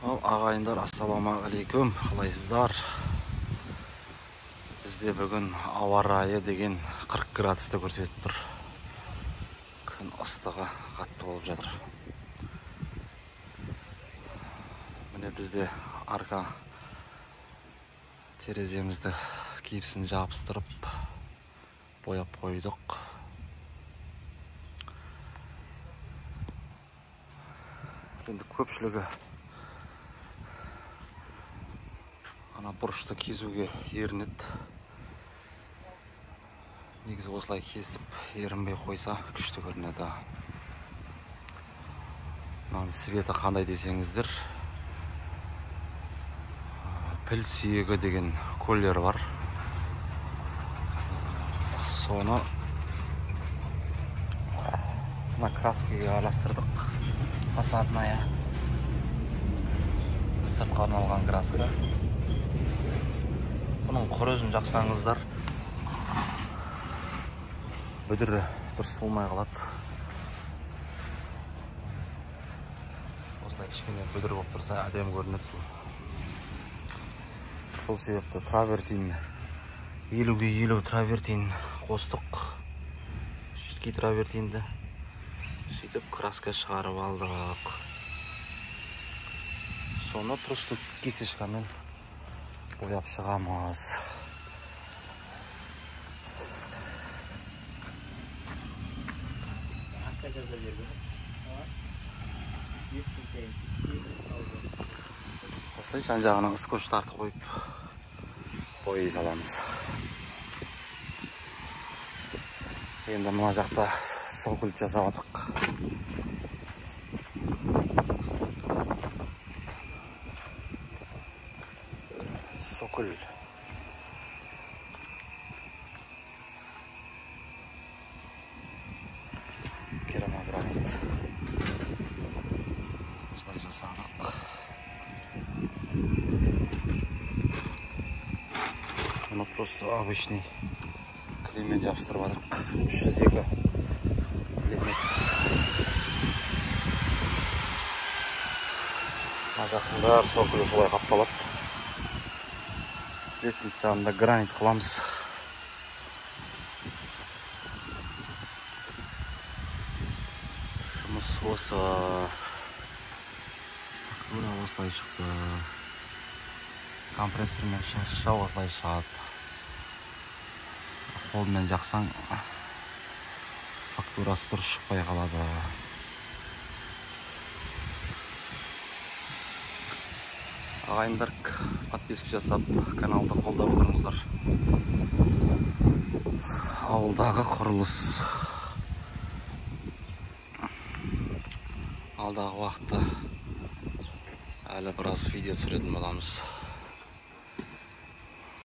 Ағайындар, ассалаумағалейкум, қалайсыздар? Бізде бүгін ауа райы деген 40 градусты көрсетіп тұр. Күн ыстығы қатты болып жатыр. Міне бізде арка тереземізді кепсін жабыстырып бояп қойдық. Енді көпшілігі бұрышты кезуге ерінеді. Негізі осылай кесіп ерінбей қойса күшті көрінеді. Светі қандай десеңіздер, піл сүйегі деген колер бар. Соны краскаға араластырдық. Фасадная сыртқа арналған краска. Бұның құрызын жақсаңыздар, бүдірі дұрыс болмай қалады. Осылай кішкене бүдір болып тұрса әдем көрінеді. Сол себепті травертин 50-ге 50 травертин қостық. Жидкий травертинді сөйтіп краска шығарып алдық. Соны просто кесешкамен бояп шығамыз. Осылай жан-жағына скотч тартып қойып бояй саламыз. Енді мына жақта сокүл жасап жатырмыз. Сокүл. Керамогранит. Осылай жасадық. Мұны просто обычный клеймен жабыстырып жатырмық. 302 клеймекс. Мына жақында сокүлі солай қапталады. Лестницаны гранит қыламыз. Жұмыс осы. Фактура осылай шықты. Компрессормен шашау осылай шығады. Қолмен жақсаң фактурасы дұрыс шықпай қалады. Ағайындар, подписка жасап, каналды қолдап отырыңыздар. Ауылдағы құрылыс. Алдағы уақытта әлі біраз видео түсіретін боламыз.